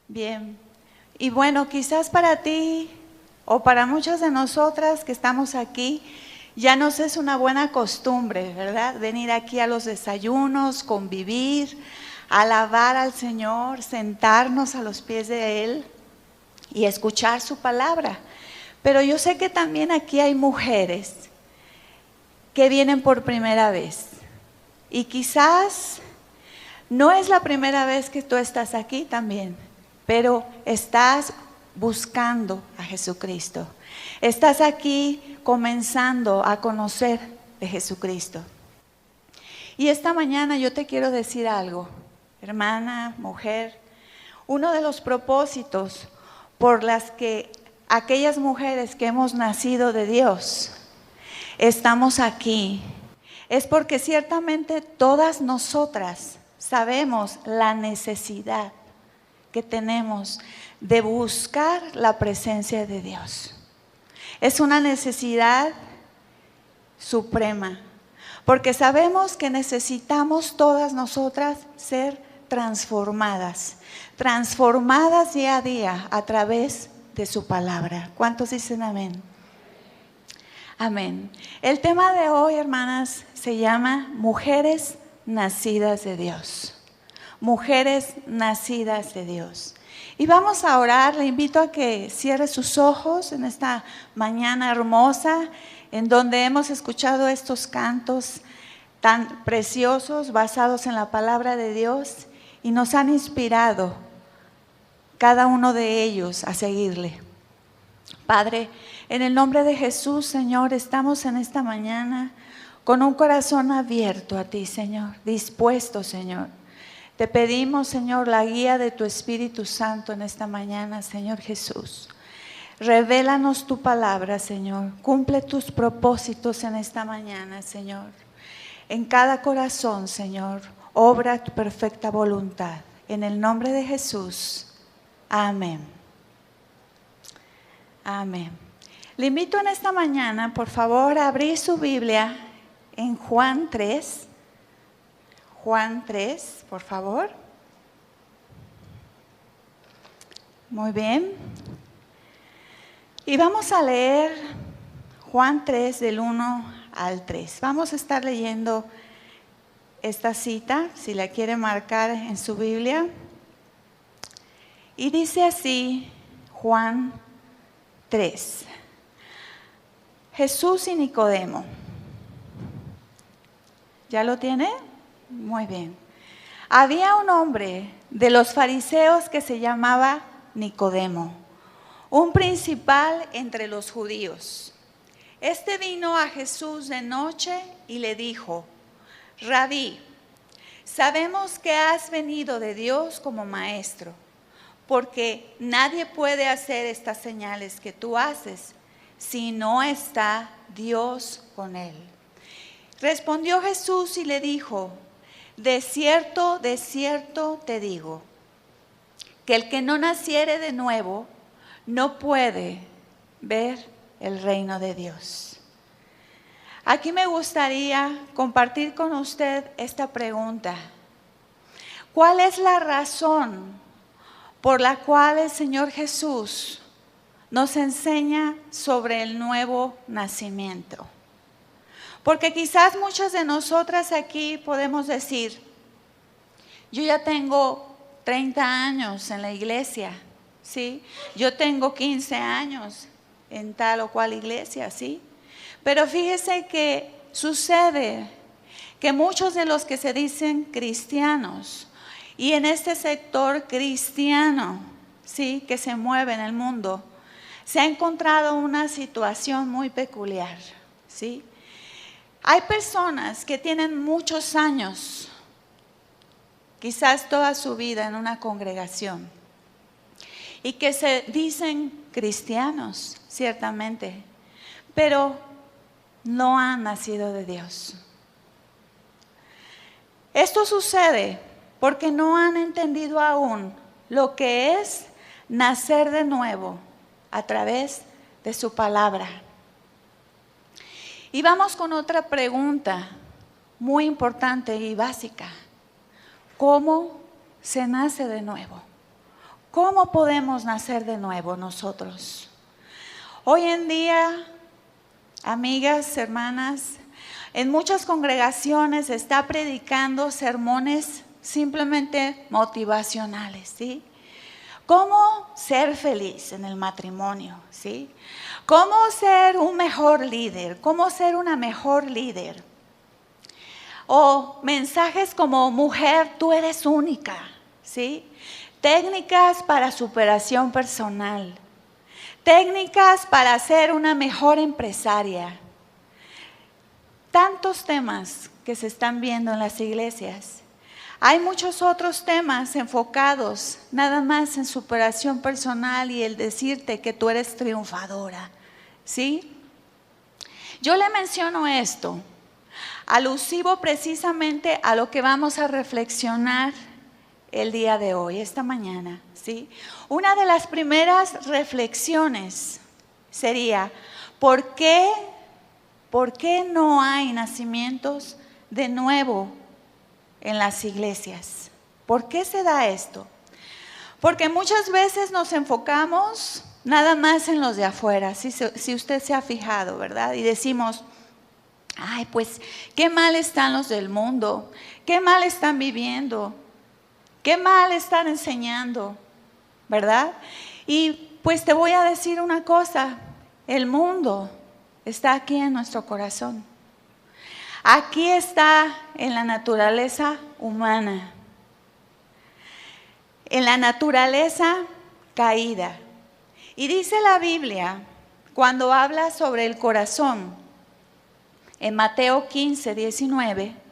Bien. Y bueno, quizás para ti o para muchas de nosotras que estamos aquí, ya nos es una buena costumbre, ¿verdad? Venir aquí a los desayunos, convivir, alabar al Señor, sentarnos a los pies de Él y escuchar su palabra. Pero yo sé que también aquí hay mujeres que vienen por primera vez. Y quizás no es la primera vez que tú estás aquí también, pero estás buscando a Jesucristo. Estás aquí comenzando a conocer de Jesucristo. Y esta mañana yo te quiero decir algo, hermana, mujer. Uno de los propósitos por las que aquellas mujeres que hemos nacido de Dios estamos aquí es porque ciertamente todas nosotras sabemos la necesidad que tenemos de buscar la presencia de Dios. Es una necesidad suprema, porque sabemos que necesitamos todas nosotras ser transformadas día a día a través de su palabra. ¿Cuántos dicen amén? Amén. El tema de hoy, hermanas, se llama Mujeres nacidas de Dios. Mujeres nacidas de Dios. Y vamos a orar. Le invito a que cierre sus ojos en esta mañana hermosa, en donde hemos escuchado estos cantos tan preciosos, basados en la palabra de Dios, y nos han inspirado cada uno de ellos a seguirle. Padre, en el nombre de Jesús, Señor, estamos en esta mañana con un corazón abierto a ti, Señor, dispuesto, Señor. Te pedimos, Señor, la guía de tu Espíritu Santo en esta mañana, Señor Jesús. Revélanos tu palabra, Señor. Cumple tus propósitos en esta mañana, Señor. En cada corazón, Señor, obra tu perfecta voluntad. En el nombre de Jesús. Amén. Amén. Le invito en esta mañana, por favor, a abrir su Biblia en Juan 3. Juan 3, por favor. Muy bien. Y vamos a leer Juan 3 del 1 al 3. Vamos a estar leyendo esta cita, si la quiere marcar en su Biblia. Y dice así, Juan 3. Jesús y Nicodemo. ¿Ya lo tiene? Muy bien. Había un hombre de los fariseos que se llamaba Nicodemo, un principal entre los judíos. Este vino a Jesús de noche y le dijo: Rabí, sabemos que has venido de Dios como maestro, porque nadie puede hacer estas señales que tú haces si no está Dios con él. Respondió Jesús y le dijo: de cierto te digo, que el que no naciere de nuevo no puede ver el reino de Dios. Aquí me gustaría compartir con usted esta pregunta. ¿Cuál es la razón por la cual el Señor Jesús nos enseña sobre el nuevo nacimiento? Porque quizás muchas de nosotras aquí podemos decir: yo ya tengo 30 años en la iglesia, ¿sí? Yo tengo 15 años en tal o cual iglesia, ¿sí? Pero fíjese que sucede que muchos de los que se dicen cristianos y en este sector cristiano, ¿sí?, que se mueve en el mundo, se ha encontrado una situación muy peculiar, ¿sí? Hay personas que tienen muchos años, quizás toda su vida en una congregación, y que se dicen cristianos, ciertamente, pero no han nacido de Dios. Esto sucede porque no han entendido aún lo que es nacer de nuevo a través de su palabra. Y vamos con otra pregunta muy importante y básica. ¿Cómo se nace de nuevo? ¿Cómo podemos nacer de nuevo nosotros? Hoy en día, amigas, hermanas, en muchas congregaciones se está predicando sermones simplemente motivacionales, ¿sí? ¿Cómo ser feliz en el matrimonio? ¿Sí? ¿Cómo ser un mejor líder? ¿Cómo ser una mejor líder? O mensajes como, mujer, tú eres única, ¿sí? Técnicas para superación personal. Técnicas para ser una mejor empresaria. Tantos temas que se están viendo en las iglesias. Hay muchos otros temas enfocados nada más en superación personal y el decirte que tú eres triunfadora, ¿sí? Yo le menciono esto, alusivo precisamente a lo que vamos a reflexionar el día de hoy, esta mañana, ¿sí? Una de las primeras reflexiones sería, ¿por qué no hay nacimientos de nuevo en las iglesias? ¿Por qué se da esto? Porque muchas veces nos enfocamos nada más en los de afuera, si usted se ha fijado, ¿verdad? Y decimos, ay, pues, qué mal están los del mundo, qué mal están viviendo, qué mal están enseñando, ¿verdad? Y pues te voy a decir una cosa, el mundo está aquí en nuestro corazón. Aquí está en la naturaleza humana, en la naturaleza caída. Y dice la Biblia, cuando habla sobre el corazón, en Mateo 15, 19,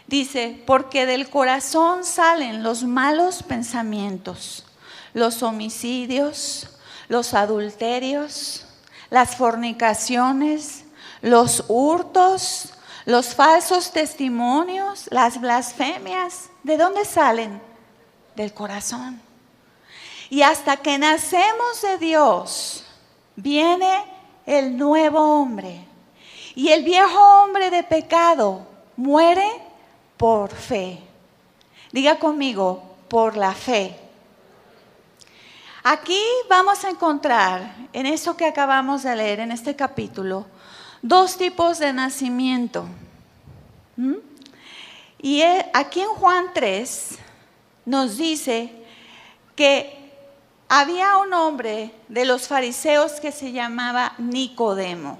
dice, porque del corazón salen los malos pensamientos, los homicidios, los adulterios, las fornicaciones, los hurtos, los falsos testimonios, las blasfemias. ¿De dónde salen? Del corazón. Y hasta que nacemos de Dios, viene el nuevo hombre. Y el viejo hombre de pecado muere por fe. Diga conmigo, por la fe. Aquí vamos a encontrar, en eso que acabamos de leer, en este capítulo, dos tipos de nacimiento. Y aquí en Juan 3 nos dice que había un hombre de los fariseos que se llamaba Nicodemo.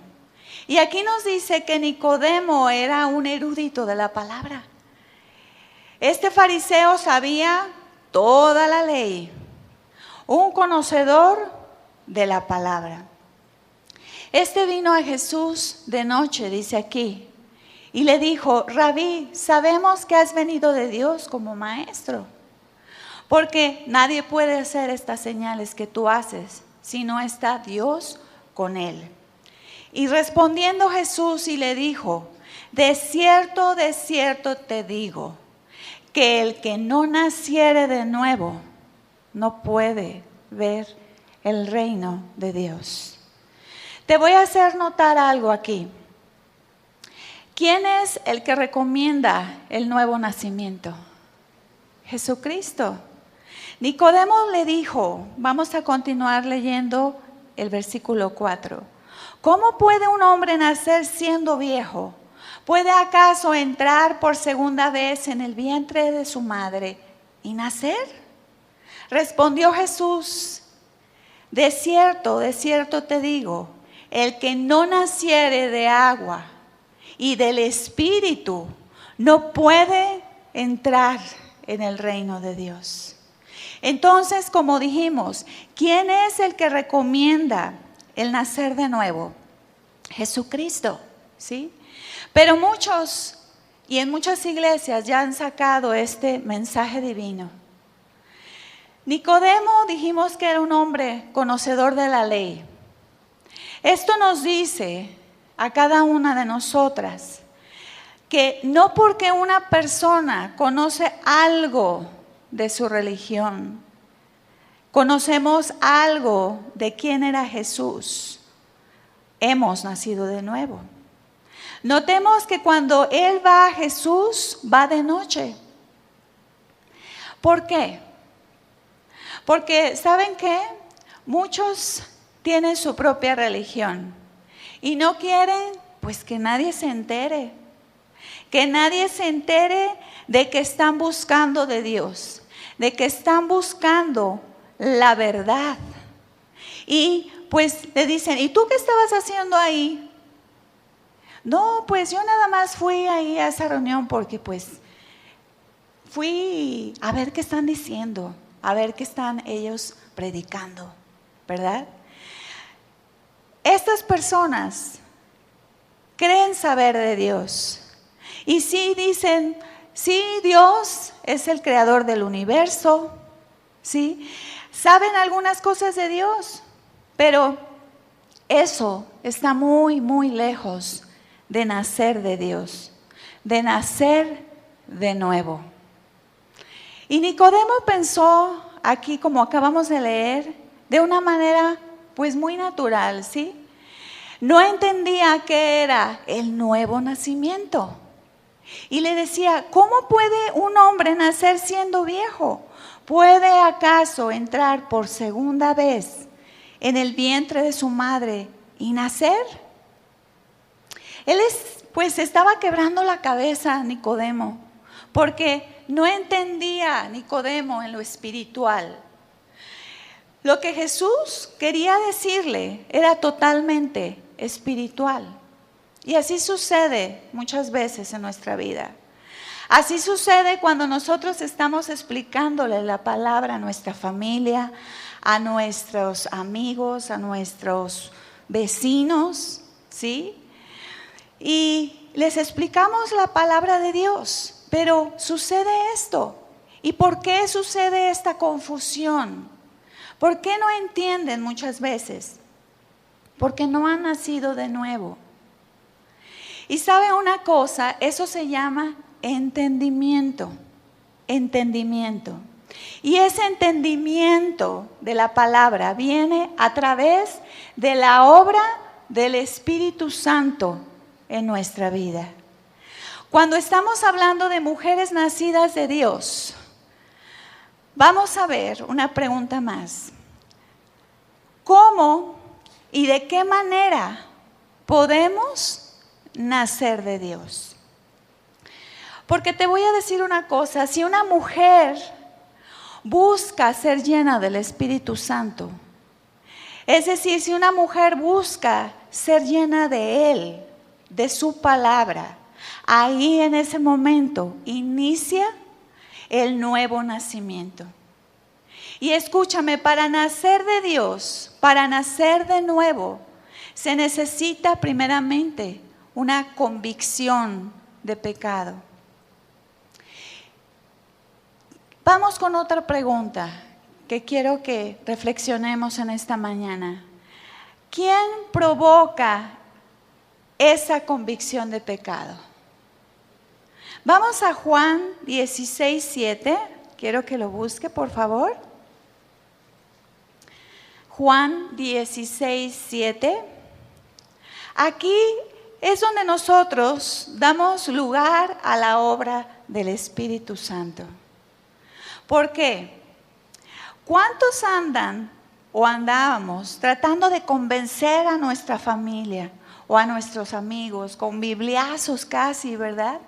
Y aquí nos dice que Nicodemo era un erudito de la palabra. Este fariseo sabía toda la ley, un conocedor de la palabra. Este vino a Jesús de noche, dice aquí, y le dijo, Rabí, sabemos que has venido de Dios como maestro, porque nadie puede hacer estas señales que tú haces si no está Dios con él. Y respondiendo Jesús y le dijo, de cierto te digo, que el que no naciere de nuevo no puede ver el reino de Dios. Te voy a hacer notar algo aquí. ¿Quién es el que recomienda el nuevo nacimiento? Jesucristo. Nicodemo le dijo, vamos a continuar leyendo el versículo 4. ¿Cómo puede un hombre nacer siendo viejo? ¿Puede acaso entrar por segunda vez en el vientre de su madre y nacer? Respondió Jesús, de cierto te digo, el que no naciere de agua y del Espíritu no puede entrar en el reino de Dios. Entonces, como dijimos, ¿quién es el que recomienda el nacer de nuevo? Jesucristo, ¿sí? Pero muchos y en muchas iglesias ya han sacado este mensaje divino. Nicodemo dijimos que era un hombre conocedor de la ley. Esto nos dice a cada una de nosotras que no porque una persona conoce algo de su religión, conocemos algo de quién era Jesús, hemos nacido de nuevo. Notemos que cuando Él va a Jesús, va de noche. ¿Por qué? Porque, ¿saben qué? Muchos tienen su propia religión y no quieren, pues, que nadie se entere. Que nadie se entere de que están buscando de Dios, de que están buscando la verdad. Y pues le dicen, ¿y tú qué estabas haciendo ahí? No, pues yo nada más fui ahí a esa reunión porque pues fui a ver qué están diciendo, a ver qué están ellos predicando, ¿verdad? Estas personas creen saber de Dios. Y sí dicen, sí, Dios es el creador del universo, ¿sí? Saben algunas cosas de Dios, pero eso está muy, muy lejos de nacer de Dios, de nacer de nuevo. Y Nicodemo pensó aquí, como acabamos de leer, de una manera pues muy natural, ¿sí? No entendía qué era el nuevo nacimiento. Y le decía, ¿cómo puede un hombre nacer siendo viejo? ¿Puede acaso entrar por segunda vez en el vientre de su madre y nacer? Él pues estaba quebrando la cabeza, Nicodemo, porque no entendía Nicodemo en lo espiritual. Lo que Jesús quería decirle era totalmente espiritual. Y así sucede muchas veces en nuestra vida. Así sucede cuando nosotros estamos explicándole la palabra a nuestra familia, a nuestros amigos, a nuestros vecinos, ¿sí? Y les explicamos la palabra de Dios, pero sucede esto. ¿Y por qué sucede esta confusión? ¿Por qué no entienden muchas veces? Porque no han nacido de nuevo. Y sabe una cosa, eso se llama entendimiento, entendimiento. Y ese entendimiento de la palabra viene a través de la obra del Espíritu Santo en nuestra vida. Cuando estamos hablando de mujeres nacidas de Dios, vamos a ver una pregunta más. ¿Cómo y de qué manera podemos nacer de Dios? Porque te voy a decir una cosa, si una mujer busca ser llena del Espíritu Santo, es decir, si una mujer busca ser llena de Él, de su palabra, ahí en ese momento inicia el nuevo nacimiento. Y escúchame, para nacer de Dios, para nacer de nuevo, se necesita primeramente una convicción de pecado. Vamos con otra pregunta que quiero que reflexionemos en esta mañana. ¿Quién provoca esa convicción de pecado? Vamos a Juan 16:7. Quiero que lo busque, por favor. Juan 16:7. Aquí es donde nosotros damos lugar a la obra del Espíritu Santo. ¿Por qué? ¿Cuántos andan o andábamos tratando de convencer a nuestra familia o a nuestros amigos con bibliazos casi, ¿verdad?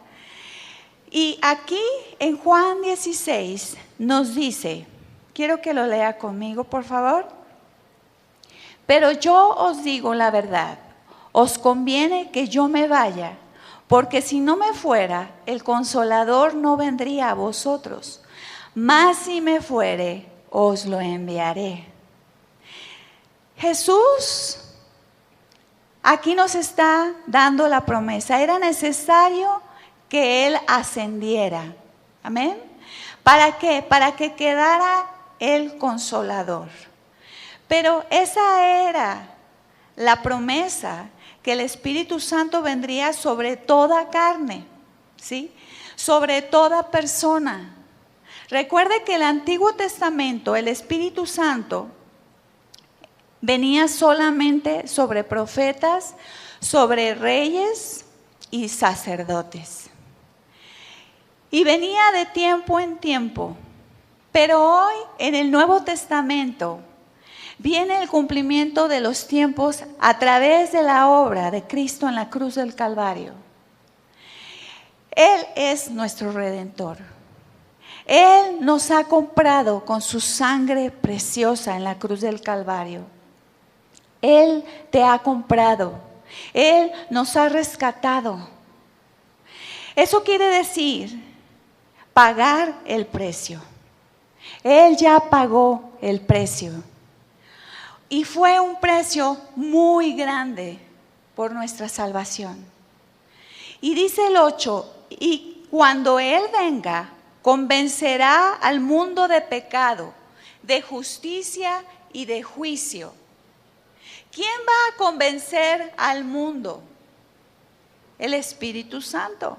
Y aquí en Juan 16 nos dice, quiero que lo lea conmigo, por favor. Pero yo os digo la verdad, os conviene que yo me vaya, porque si no me fuera, el Consolador no vendría a vosotros, mas si me fuere, os lo enviaré. Jesús aquí nos está dando la promesa. Era necesario que Él ascendiera. Amén. ¿Para qué? Para que quedara el Consolador. Pero esa era la promesa, que el Espíritu Santo vendría sobre toda carne, ¿sí? Sobre toda persona. Recuerde que el Antiguo Testamento, el Espíritu Santo, venía solamente sobre profetas, sobre reyes y sacerdotes. Y venía de tiempo en tiempo Pero hoy en el Nuevo Testamento viene el cumplimiento de los tiempos a través de la obra de Cristo en la cruz del Calvario. Él es nuestro Redentor. Él nos ha comprado con su sangre preciosa en la cruz del Calvario. Él te ha comprado. Él nos ha rescatado. Eso quiere decir pagar el precio. Él ya pagó el precio. Y fue un precio muy grande por nuestra salvación. Y dice el 8, y cuando Él venga, convencerá al mundo de pecado, de justicia y de juicio. ¿Quién va a convencer al mundo? El Espíritu Santo.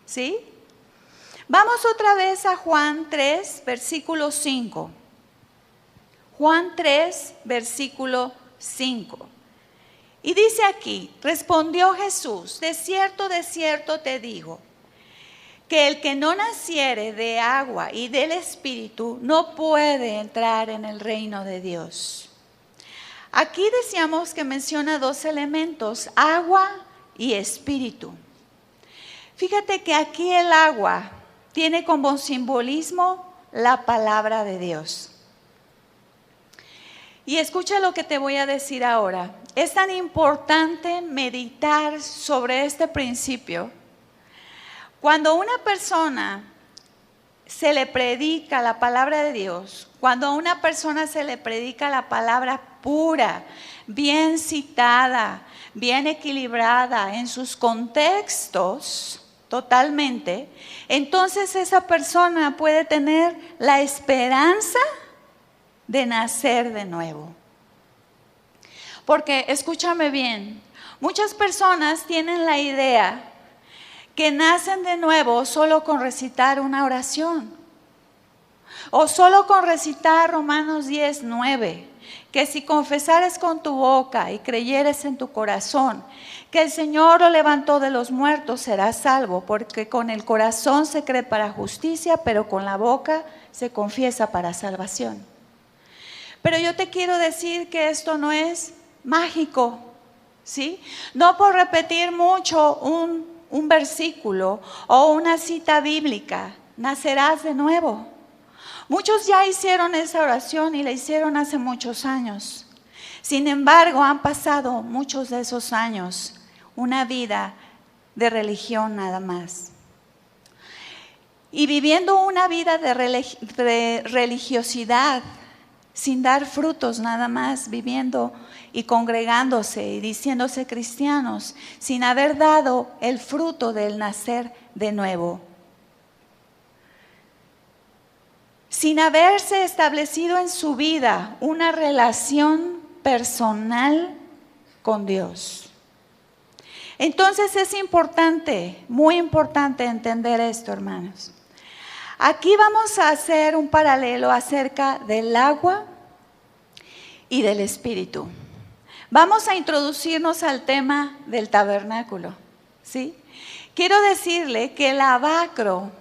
¿Sí? Vamos otra vez a Juan 3, versículo 5. Juan 3, versículo 5. Y dice aquí, respondió Jesús, de cierto te digo, que el que no naciere de agua y del Espíritu no puede entrar en el reino de Dios. Aquí decíamos que menciona dos elementos, agua y espíritu. Fíjate que aquí el agua tiene como simbolismo la palabra de Dios. Y escucha lo que te voy a decir ahora. Es tan importante meditar sobre este principio. Cuando a una persona se le predica la palabra de Dios, cuando a una persona se le predica la palabra pura, bien citada, bien equilibrada en sus contextos totalmente, entonces esa persona puede tener la esperanza de nacer de nuevo. Porque, escúchame bien, muchas personas tienen la idea que nacen de nuevo solo con recitar una oración. O solo con recitar Romanos 10, 9. Que si confesares con tu boca y creyeres en tu corazón que el Señor lo levantó de los muertos, serás salvo. Porque con el corazón se cree para justicia, pero con la boca se confiesa para salvación. Pero yo te quiero decir que esto no es mágico, ¿sí? No por repetir mucho un versículo o una cita bíblica, nacerás de nuevo. Muchos ya hicieron esa oración y la hicieron hace muchos años. Sin embargo, han pasado muchos de esos años, una vida de religión nada más. Y viviendo una vida de religiosidad, sin dar frutos nada más, viviendo y congregándose y diciéndose cristianos, sin haber dado el fruto del nacer de nuevo. Sin haberse establecido en su vida una relación personal con Dios. Entonces es importante, muy importante entender esto, hermanos. Aquí vamos a hacer un paralelo acerca del agua y del espíritu. Vamos a introducirnos al tema del tabernáculo, ¿sí? Quiero decirle que el lavacro,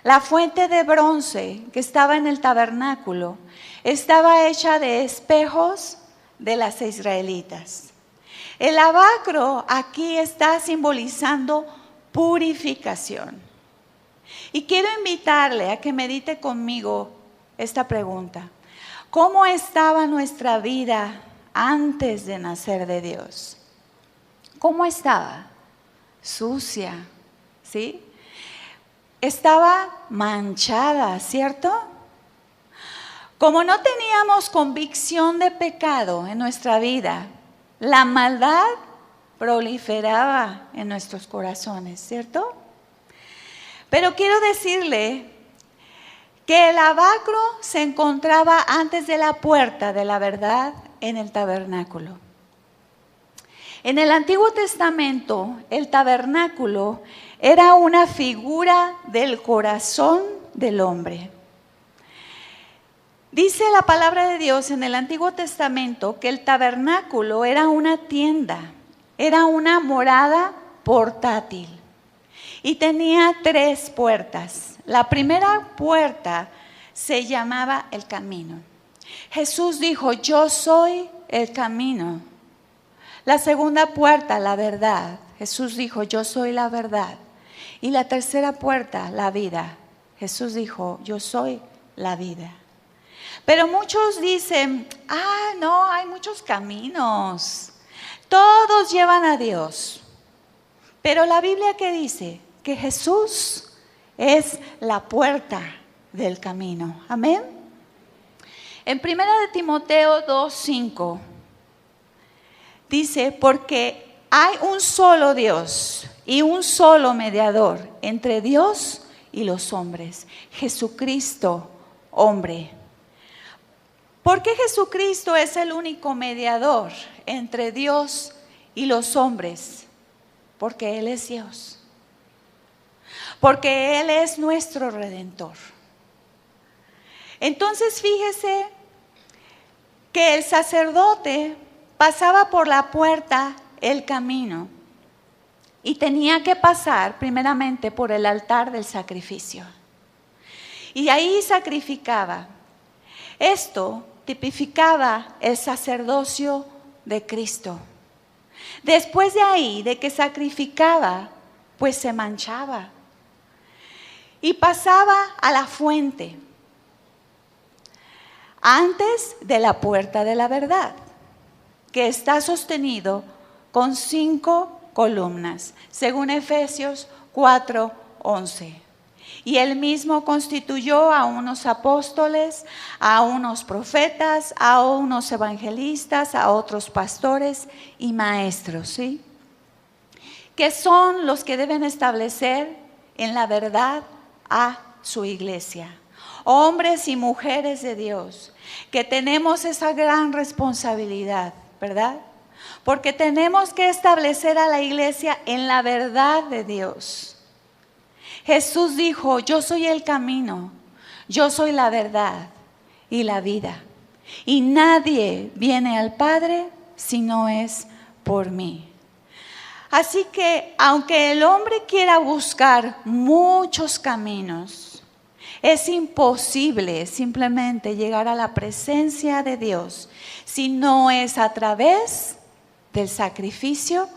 la fuente de bronce que estaba en el tabernáculo, estaba hecha de espejos de las israelitas. El lavacro aquí está simbolizando purificación. Y quiero invitarle a que medite conmigo esta pregunta. ¿Cómo estaba nuestra vida antes de nacer de Dios? ¿Cómo estaba? Sucia, ¿sí? Estaba manchada, ¿cierto? Como no teníamos convicción de pecado en nuestra vida, la maldad proliferaba en nuestros corazones, ¿cierto? Pero quiero decirle que el lavacro se encontraba antes de la puerta de la verdad en el tabernáculo. En el Antiguo Testamento, el tabernáculo era una figura del corazón del hombre. Dice la palabra de Dios en el Antiguo Testamento que el tabernáculo era una tienda, era una morada portátil. Y tenía 3 puertas. La primera puerta se llamaba el camino. Jesús dijo, yo soy el camino. La segunda puerta, la verdad. Jesús dijo, yo soy la verdad. Y la tercera puerta, la vida. Jesús dijo, yo soy la vida. Pero muchos dicen, no, hay muchos caminos. Todos llevan a Dios. Pero la Biblia, ¿qué dice? Que Jesús es la puerta del camino. Amén. En 1 Timoteo 2:5 dice, porque hay un solo Dios y un solo mediador entre Dios y los hombres, Jesucristo, hombre. ¿Por qué Jesucristo es el único mediador entre Dios y los hombres? Porque Él es Dios. Porque Él es nuestro Redentor. Entonces fíjese que el sacerdote pasaba por la puerta, el camino, y tenía que pasar primeramente por el altar del sacrificio. Y ahí sacrificaba. Esto tipificaba el sacerdocio de Cristo. Después de ahí, de que sacrificaba, pues se manchaba y pasaba a la fuente, antes de la puerta de la verdad, que está sostenido con 5 columnas, según Efesios 4:11. Y Él mismo constituyó a unos apóstoles, a unos profetas, a unos evangelistas, a otros pastores y maestros, ¿sí? Que son los que deben establecer en la verdad a su iglesia. Hombres y mujeres de Dios, que tenemos esa gran responsabilidad, ¿verdad? Porque tenemos que establecer a la iglesia en la verdad de Dios. Jesús dijo, yo soy el camino, yo soy la verdad y la vida. Y nadie viene al Padre si no es por mí. Así que aunque el hombre quiera buscar muchos caminos, es imposible simplemente llegar a la presencia de Dios si no es a través del sacrificio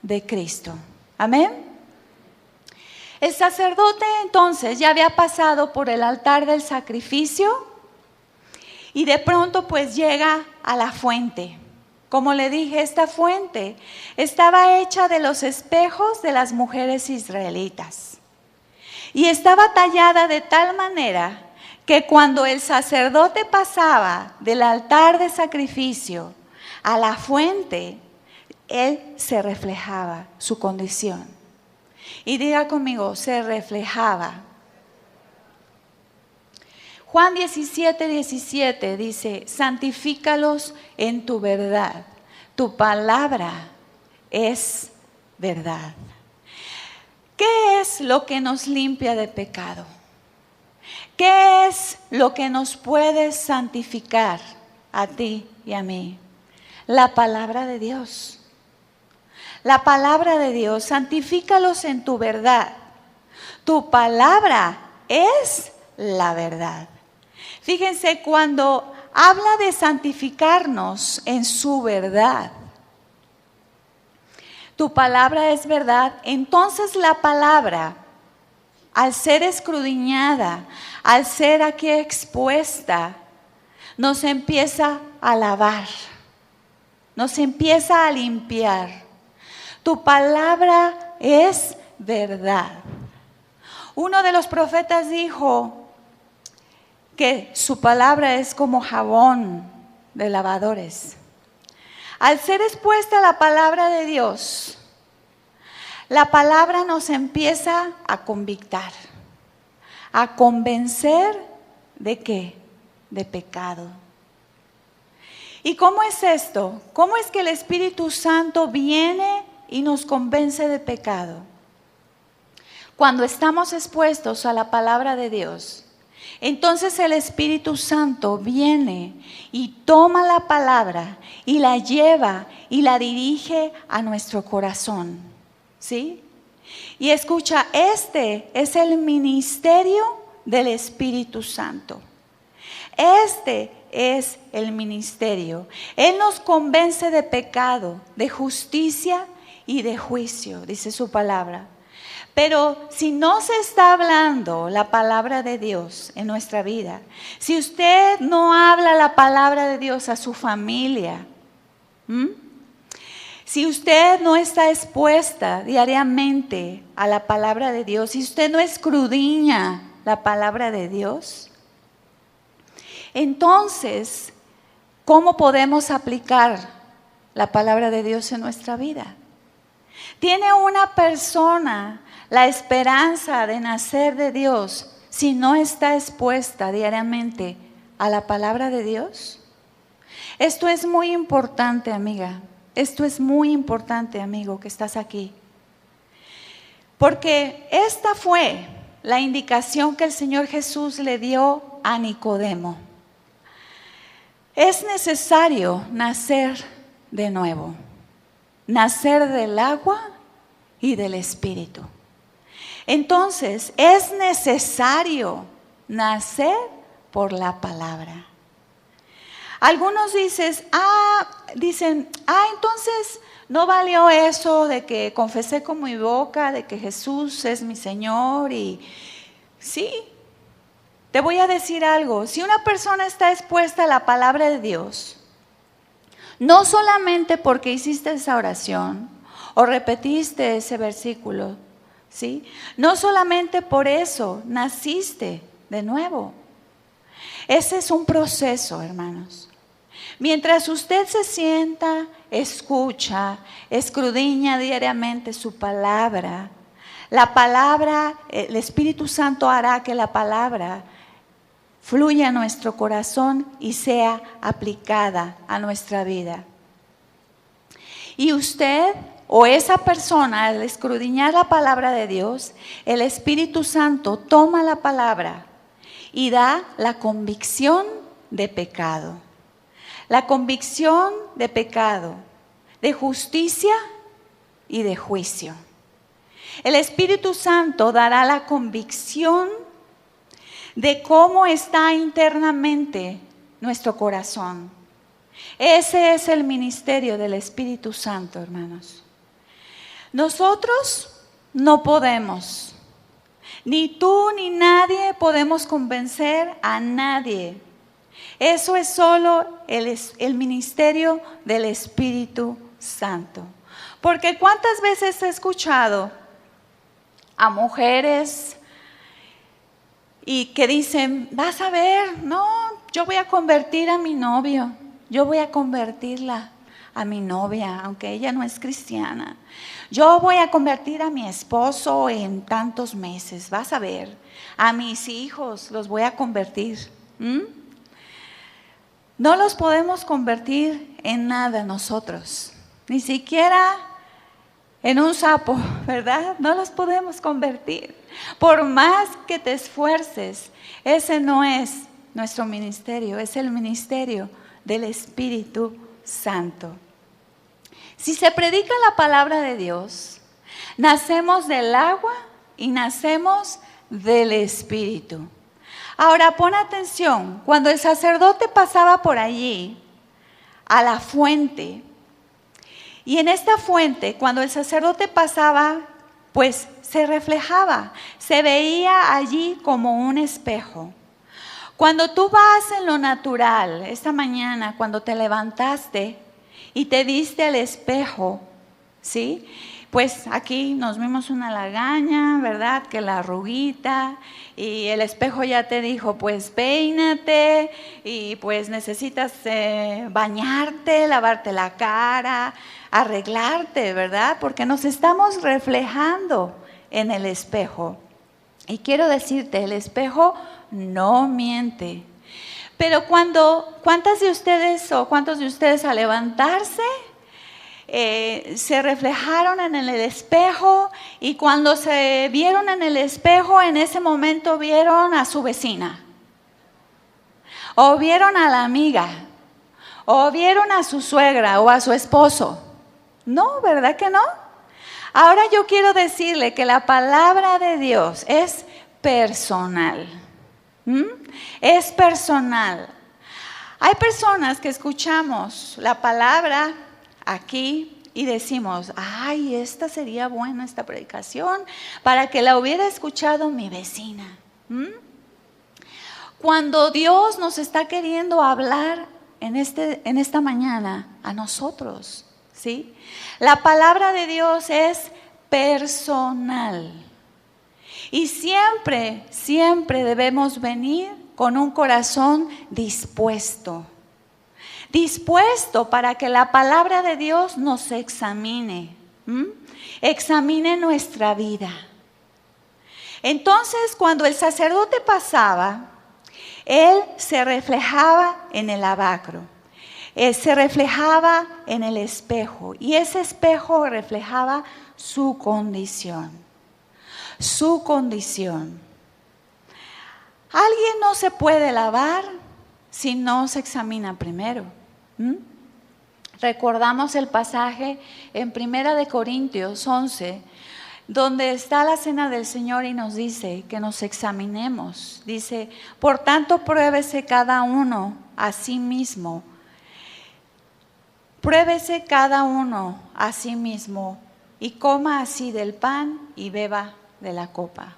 de Cristo. Amén. El sacerdote entonces ya había pasado por el altar del sacrificio y de pronto pues llega a la fuente. Como le dije, esta fuente estaba hecha de los espejos de las mujeres israelitas. Y estaba tallada de tal manera que cuando el sacerdote pasaba del altar de sacrificio a la fuente, él se reflejaba su condición. Y diga conmigo, se reflejaba. Juan 17:17 dice, santifícalos en tu verdad. Tu palabra es verdad. ¿Qué es lo que nos limpia de pecado? ¿Qué es lo que nos puede santificar a ti y a mí? La palabra de Dios. La palabra de Dios, santifícalos en tu verdad. Tu palabra es la verdad. Fíjense, cuando habla de santificarnos en su verdad, tu palabra es verdad, entonces la palabra, al ser escudriñada, al ser aquí expuesta, nos empieza a lavar, nos empieza a limpiar. Tu palabra es verdad. Uno de los profetas dijo que su palabra es como jabón de lavadores. Al ser expuesta la palabra de Dios, la palabra nos empieza a convictar, a convencer ¿de qué? De pecado. ¿Y cómo es esto? ¿Cómo es que el Espíritu Santo viene y nos convence de pecado? Cuando estamos expuestos a la palabra de Dios, entonces el Espíritu Santo viene y toma la palabra y la lleva y la dirige a nuestro corazón, ¿sí? Y escucha, este es el ministerio del Espíritu Santo. Este es el ministerio. Él nos convence de pecado, de justicia y de juicio, dice su palabra. Pero si no se está hablando la palabra de Dios en nuestra vida, si usted no habla la palabra de Dios a su familia, si usted no está expuesta diariamente a la palabra de Dios, si usted no escudriña la palabra de Dios, entonces, ¿cómo podemos aplicar la palabra de Dios en nuestra vida? ¿Tiene una persona la esperanza de nacer de Dios si no está expuesta diariamente a la palabra de Dios? Esto es muy importante, amiga. Esto es muy importante, amigo, que estás aquí. Porque esta fue la indicación que el Señor Jesús le dio a Nicodemo. Es necesario nacer de nuevo, nacer del agua y del Espíritu. Entonces, es necesario nacer por la palabra. Algunos dicen, entonces no valió eso de que confesé con mi boca, de que Jesús es mi Señor. Y sí, te voy a decir algo, si una persona está expuesta a la palabra de Dios, no solamente porque hiciste esa oración o repetiste ese versículo, ¿sí? No solamente por eso naciste de nuevo. Ese es un proceso, hermanos. Mientras usted se sienta, escucha, escudriña diariamente su palabra, la palabra, el Espíritu Santo hará que la palabra fluya a nuestro corazón y sea aplicada a nuestra vida. Y usted o esa persona, al escudriñar la palabra de Dios, el Espíritu Santo toma la palabra y da la convicción de pecado. La convicción de pecado, de justicia y de juicio. El Espíritu Santo dará la convicción de cómo está internamente nuestro corazón. Ese es el ministerio del Espíritu Santo, hermanos. Nosotros no podemos, ni tú ni nadie podemos convencer a nadie. Eso es solo el ministerio del Espíritu Santo. Porque ¿cuántas veces he escuchado a mujeres y que dicen, vas a ver, no, yo voy a convertir a mi novio, yo voy a convertirla a mi novia, aunque ella no es cristiana. Yo voy a convertir a mi esposo en tantos meses, vas a ver, a mis hijos los voy a convertir. No los podemos convertir en nada nosotros, ni siquiera en un sapo, ¿verdad? No los podemos convertir. Por más que te esfuerces, ese no es nuestro ministerio, es el ministerio del Espíritu Santo. Si se predica la palabra de Dios, nacemos del agua y nacemos del Espíritu. Ahora pon atención, cuando el sacerdote pasaba por allí a la fuente, y en esta fuente, cuando el sacerdote pasaba, pues se reflejaba, se veía allí como un espejo. Cuando tú vas en lo natural, esta mañana, cuando te levantaste y te viste al espejo, ¿sí? Pues aquí nos vimos una lagaña, ¿verdad? Que la arruguita, y el espejo ya te dijo, pues peínate, y pues necesitas bañarte, lavarte la cara, arreglarte, ¿verdad? Porque nos estamos reflejando en el espejo. Y quiero decirte, el espejo no miente. Pero ¿cuántas de ustedes o cuántos de ustedes al levantarse se reflejaron en el espejo, y cuando se vieron en el espejo, en ese momento vieron a su vecina, o vieron a la amiga, o vieron a su suegra o a su esposo? No, ¿verdad que no? Ahora yo quiero decirle que la palabra de Dios es personal. Es personal. Hay personas que escuchamos la palabra aquí y decimos, ay, esta sería buena, esta predicación, para que la hubiera escuchado mi vecina. Cuando Dios nos está queriendo hablar en esta mañana a nosotros, ¿sí? La palabra de Dios es personal. Y siempre, siempre debemos venir con un corazón dispuesto. Dispuesto para que la palabra de Dios nos examine. Examine nuestra vida. Entonces, cuando el sacerdote pasaba, él se reflejaba en el lavacro. Se reflejaba en el espejo. Y ese espejo reflejaba su condición. Su condición. Alguien no se puede lavar si no se examina primero. Recordamos el pasaje en 1 Corintios 11, donde está la cena del Señor y nos dice que nos examinemos. Dice, por tanto, pruébese cada uno a sí mismo. Pruébese cada uno a sí mismo y coma así del pan y beba de la copa.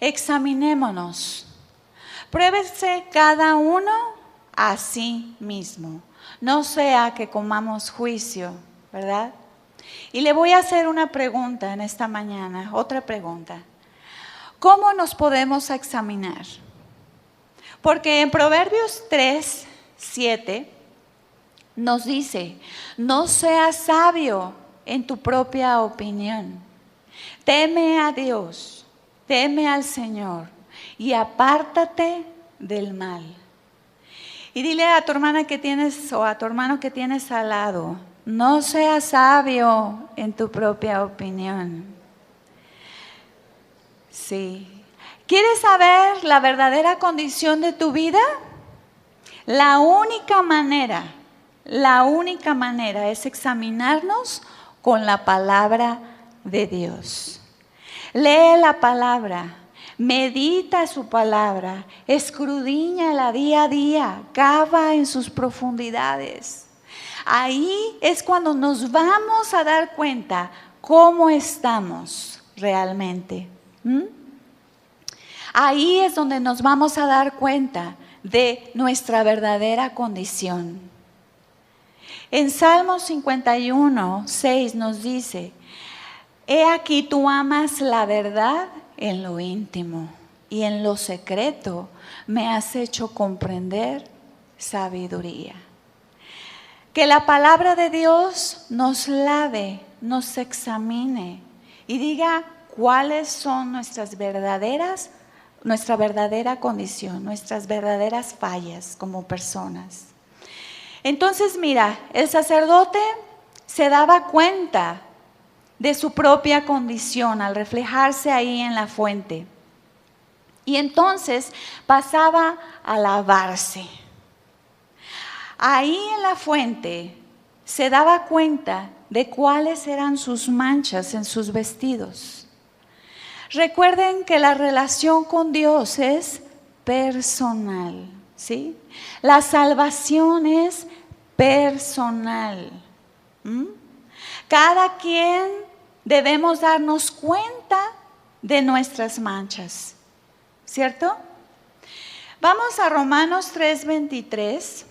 Examinémonos. Pruébese cada uno a sí mismo. No sea que comamos juicio, ¿verdad? Y le voy a hacer una pregunta en esta mañana, otra pregunta. ¿Cómo nos podemos examinar? Porque en Proverbios 3:7 nos dice, no seas sabio en tu propia opinión. Teme a Dios, teme al Señor y apártate del mal. Y dile a tu hermana que tienes o a tu hermano que tienes al lado, no seas sabio en tu propia opinión. Sí. ¿Quieres saber la verdadera condición de tu vida? La única manera es examinarnos con la palabra de Dios. Lee la palabra, medita su palabra, escudriñala día a día, cava en sus profundidades. Ahí es cuando nos vamos a dar cuenta cómo estamos realmente. Ahí es donde nos vamos a dar cuenta de nuestra verdadera condición. En Salmo 51:6 nos dice, he aquí tú amas la verdad en lo íntimo y en lo secreto me has hecho comprender sabiduría. Que la palabra de Dios nos lave, nos examine y diga cuáles son nuestra verdadera condición, nuestras verdaderas fallas como personas. Entonces, mira, el sacerdote se daba cuenta de su propia condición al reflejarse ahí en la fuente. Y entonces pasaba a lavarse. Ahí en la fuente se daba cuenta de cuáles eran sus manchas en sus vestidos. Recuerden que la relación con Dios es personal, ¿sí? La salvación es personal. Cada quien debemos darnos cuenta de nuestras manchas, ¿cierto? Vamos a Romanos 3:23.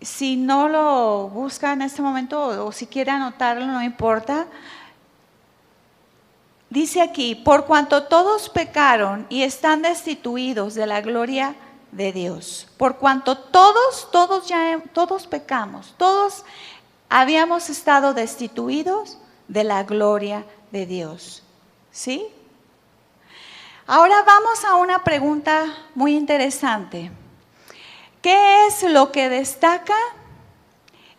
Si no lo busca en este momento o si quiere anotarlo, no importa. Dice aquí, por cuanto todos pecaron y están destituidos de la gloria de Dios. Por cuanto todos pecamos, todos habíamos estado destituidos de la gloria de Dios. ¿Sí? Ahora vamos a una pregunta muy interesante. ¿Qué es lo que destaca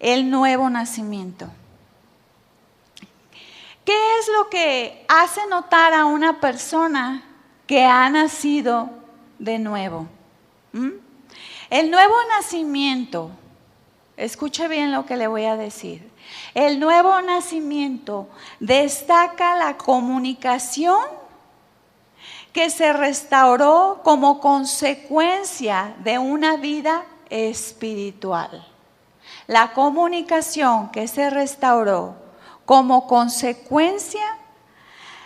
el nuevo nacimiento? ¿Qué es lo que hace notar a una persona que ha nacido de nuevo? El nuevo nacimiento, escuche bien lo que le voy a decir. El nuevo nacimiento destaca la comunicación que se restauró como consecuencia de una vida espiritual. La comunicación que se restauró como consecuencia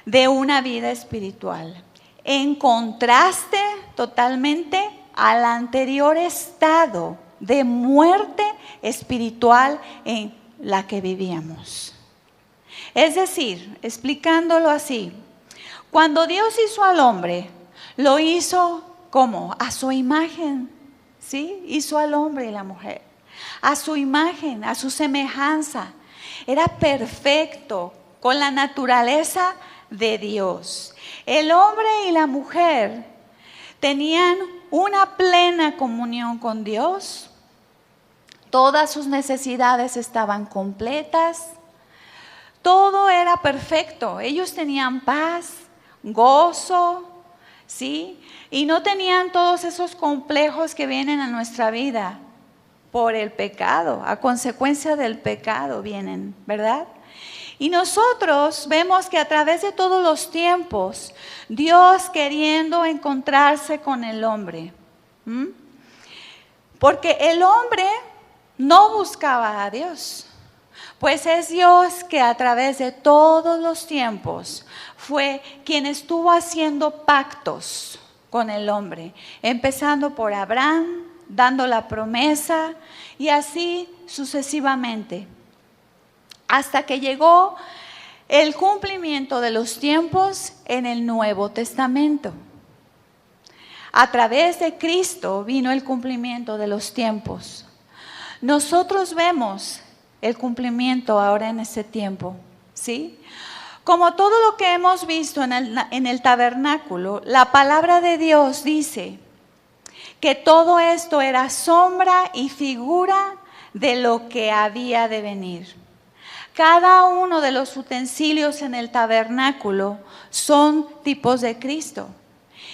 de una vida espiritual, en contraste totalmente al anterior estado de muerte espiritual en la que vivíamos. Es decir, explicándolo así, cuando Dios hizo al hombre, lo hizo como a su imagen, ¿sí? Hizo al hombre y la mujer a su imagen, a su semejanza. Era perfecto, con la naturaleza de Dios. El hombre y la mujer tenían una plena comunión con Dios. Todas sus necesidades estaban completas. Todo era perfecto. Ellos tenían paz, gozo, ¿sí? Y no tenían todos esos complejos que vienen a nuestra vida por el pecado, a consecuencia del pecado vienen, ¿verdad? Y nosotros vemos que a través de todos los tiempos, Dios queriendo encontrarse con el hombre, porque el hombre no buscaba a Dios, pues es Dios que a través de todos los tiempos fue quien estuvo haciendo pactos con el hombre, empezando por Abraham, dando la promesa y así sucesivamente, hasta que llegó el cumplimiento de los tiempos en el Nuevo Testamento. A través de Cristo vino el cumplimiento de los tiempos. Nosotros vemos el cumplimiento ahora en ese tiempo, ¿sí? Como todo lo que hemos visto en el tabernáculo, la palabra de Dios dice que todo esto era sombra y figura de lo que había de venir. Cada uno de los utensilios en el tabernáculo son tipos de Cristo.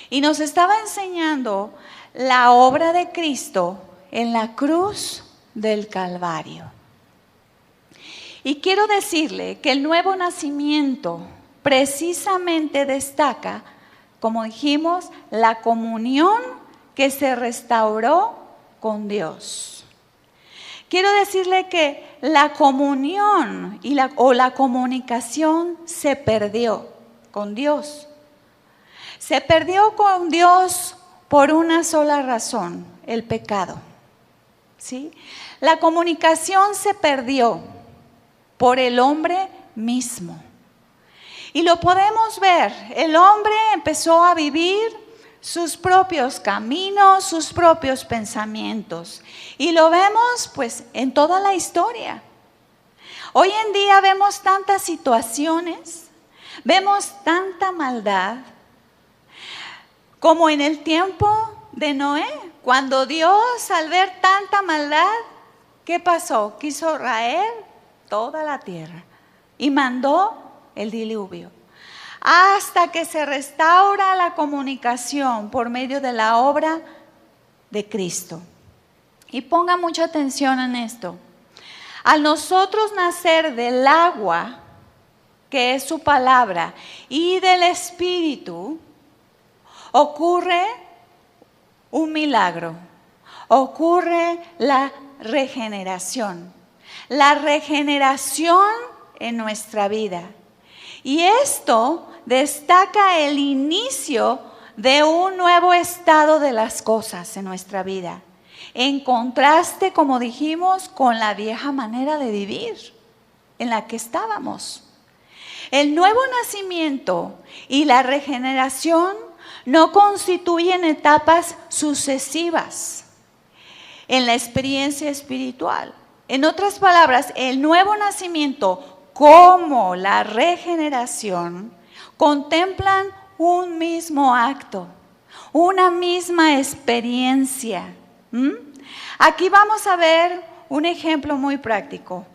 Y nos estaba enseñando la obra de Cristo en la cruz del Calvario. Y quiero decirle que el nuevo nacimiento precisamente destaca, como dijimos, la comunión que se restauró con Dios. Quiero decirle que la comunión o la comunicación se perdió con Dios. Se perdió con Dios por una sola razón, el pecado, ¿sí? La comunicación se perdió por el hombre mismo. Y lo podemos ver, el hombre empezó a vivir sus propios caminos, sus propios pensamientos. Y lo vemos pues en toda la historia. Hoy en día vemos tantas situaciones, vemos tanta maldad, como en el tiempo de Noé, cuando Dios al ver tanta maldad, ¿qué pasó? Quiso raer toda la tierra y mandó el diluvio. Hasta que se restaura la comunicación por medio de la obra de Cristo. Y ponga mucha atención en esto. Al nosotros nacer del agua, que es su palabra, y del Espíritu, ocurre un milagro. Ocurre la regeneración. La regeneración en nuestra vida. Y esto destaca el inicio de un nuevo estado de las cosas en nuestra vida, en contraste, como dijimos, con la vieja manera de vivir en la que estábamos. El nuevo nacimiento y la regeneración no constituyen etapas sucesivas en la experiencia espiritual. En otras palabras, el nuevo nacimiento como la regeneración contemplan un mismo acto, una misma experiencia. Aquí vamos a ver un ejemplo muy práctico.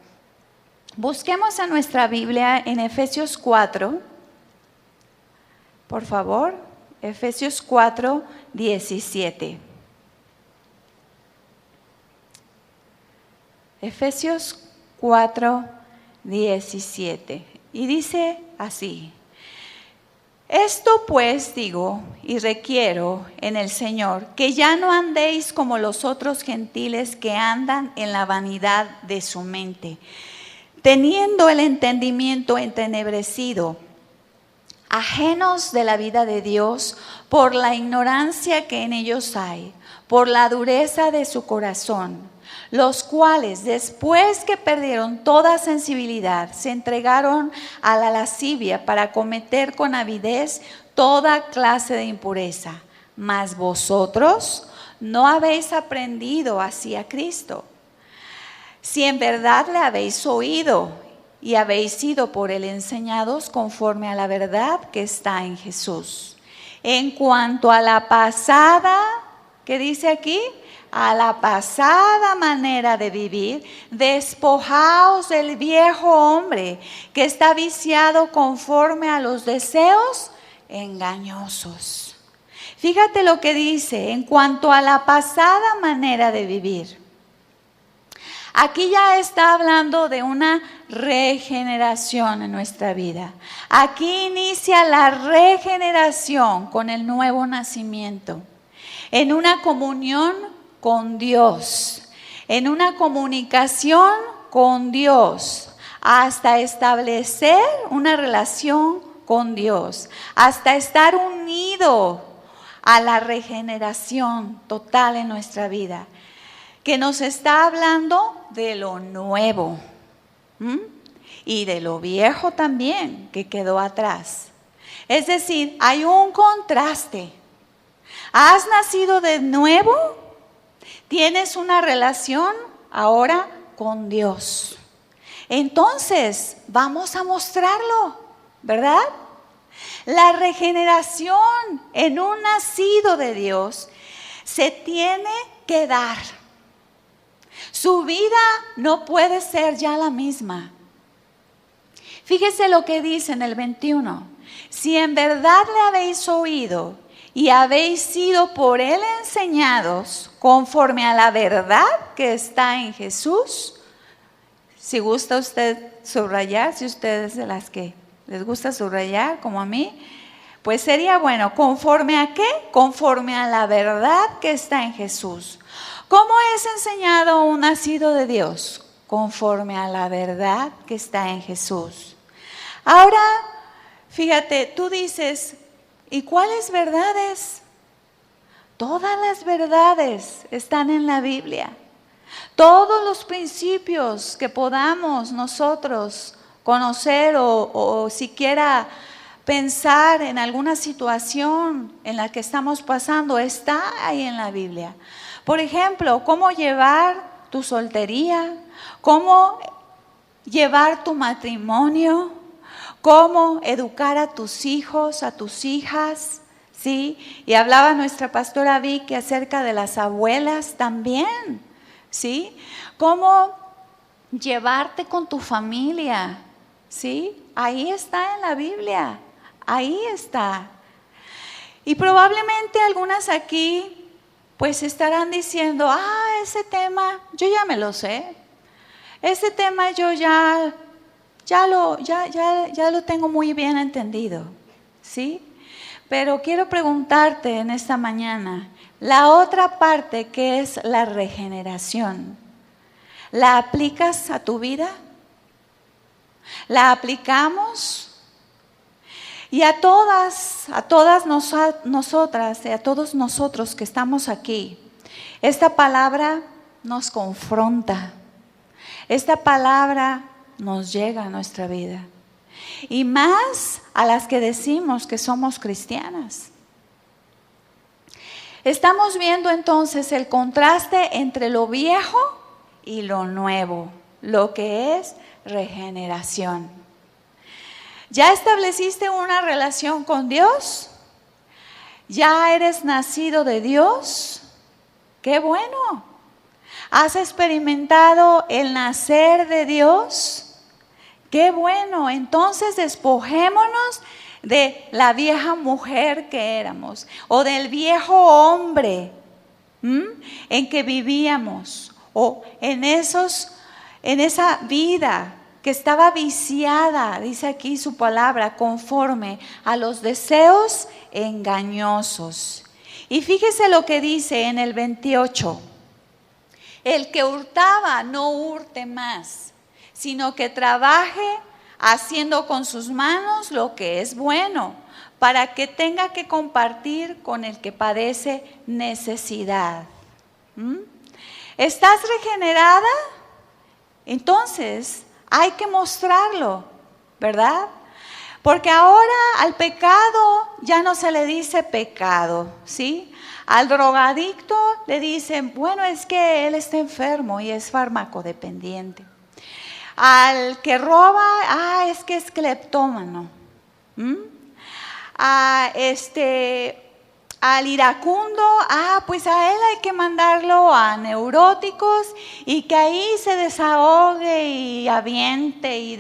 Busquemos en nuestra Biblia en Efesios 4, por favor, Efesios 4, 17. Efesios 4, 17. Y dice así: Esto pues digo y requiero en el Señor, que ya no andéis como los otros gentiles que andan en la vanidad de su mente, teniendo el entendimiento entenebrecido, ajenos de la vida de Dios por la ignorancia que en ellos hay, por la dureza de su corazón, los cuales después que perdieron toda sensibilidad se entregaron a la lascivia para cometer con avidez toda clase de impureza. Mas vosotros no habéis aprendido así a Cristo. Si en verdad le habéis oído y habéis sido por él enseñados conforme a la verdad que está en Jesús. En cuanto a la pasada, ¿qué dice aquí? A la pasada manera de vivir, despojaos del viejo hombre que está viciado conforme a los deseos engañosos. Fíjate lo que dice, en cuanto a la pasada manera de vivir. Aquí ya está hablando de una regeneración en nuestra vida. Aquí inicia la regeneración con el nuevo nacimiento, en una comunión con Dios, en una comunicación con Dios, hasta establecer una relación con Dios, hasta estar unido a la regeneración total en nuestra vida, que nos está hablando de lo nuevo y de lo viejo también que quedó atrás. Es decir, hay un contraste. ¿Has nacido de nuevo? Tienes una relación ahora con Dios. Entonces, vamos a mostrarlo, ¿verdad? La regeneración en un nacido de Dios se tiene que dar. Su vida no puede ser ya la misma. Fíjese lo que dice en el 21. Si en verdad le habéis oído y habéis sido por él enseñados conforme a la verdad que está en Jesús. Si gusta usted subrayar, si usted es de las que les gusta subrayar como a mí, pues sería bueno, ¿conforme a qué? Conforme a la verdad que está en Jesús. ¿Cómo es enseñado un nacido de Dios? Conforme a la verdad que está en Jesús. Ahora, fíjate, tú dices, ¿y cuáles verdades? Todas las verdades están en la Biblia. Todos los principios que podamos nosotros conocer o siquiera pensar en alguna situación en la que estamos pasando, está ahí en la Biblia. Por ejemplo, cómo llevar tu soltería, cómo llevar tu matrimonio, cómo educar a tus hijos, a tus hijas, ¿sí? Y hablaba nuestra pastora Vicky acerca de las abuelas también, ¿sí? Cómo llevarte con tu familia, ¿sí? Ahí está en la Biblia, ahí está. Y probablemente algunas aquí pues estarán diciendo, ese tema, yo ya me lo sé. Ese tema yo ya lo tengo muy bien entendido, ¿sí? Pero quiero preguntarte en esta mañana, la otra parte que es la regeneración, ¿la aplicas a tu vida? ¿La aplicamos? Y a todas nosotras y a todos nosotros que estamos aquí, esta palabra nos confronta, esta palabra nos llega a nuestra vida. Y más a las que decimos que somos cristianas. Estamos viendo entonces el contraste entre lo viejo y lo nuevo, lo que es regeneración. ¿Ya estableciste una relación con Dios? ¿Ya eres nacido de Dios? ¡Qué bueno! ¿Has experimentado el nacer de Dios? ¡Qué bueno! Entonces despojémonos de la vieja mujer que éramos o del viejo hombre en que vivíamos o en esa vida que estaba viciada, dice aquí su palabra, conforme a los deseos engañosos. Y fíjese lo que dice en el 28. El que hurtaba no hurte más, sino que trabaje haciendo con sus manos lo que es bueno, para que tenga que compartir con el que padece necesidad. ¿Estás regenerada? Entonces hay que mostrarlo, ¿verdad? Porque ahora al pecado ya no se le dice pecado, ¿sí? Al drogadicto le dicen, bueno, es que él está enfermo y es farmacodependiente. Al que roba, es que es cleptómano. Al iracundo, pues a él hay que mandarlo a neuróticos y que ahí se desahogue y aviente y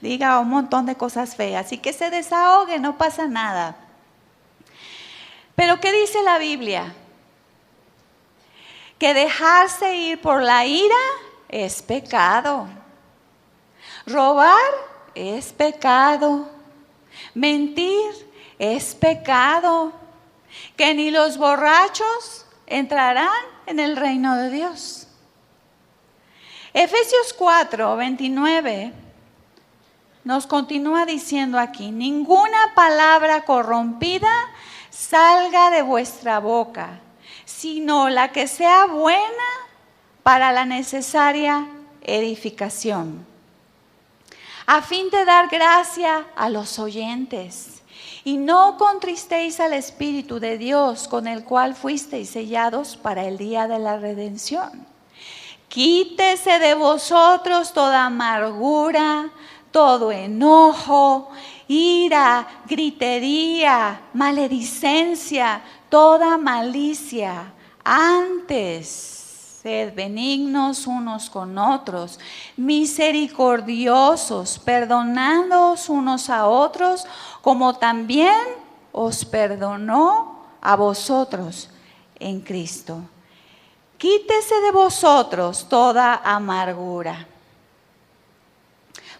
diga un montón de cosas feas y que se desahogue, no pasa nada. Pero ¿qué dice la Biblia? Que dejarse ir por la ira es pecado. Robar es pecado. Mentir es pecado. Que ni los borrachos entrarán en el reino de Dios. Efesios 4:29 nos continúa diciendo aquí, ninguna palabra corrompida salga de vuestra boca, sino la que sea buena para la necesaria edificación, a fin de dar gracia a los oyentes. Y no contristéis al Espíritu de Dios, con el cual fuisteis sellados para el día de la redención. Quítese de vosotros toda amargura, todo enojo, ira, gritería, maledicencia, toda malicia. Antes, sed benignos unos con otros, misericordiosos, perdonándoos unos a otros, como también os perdonó a vosotros en Cristo. Quítese de vosotros toda amargura.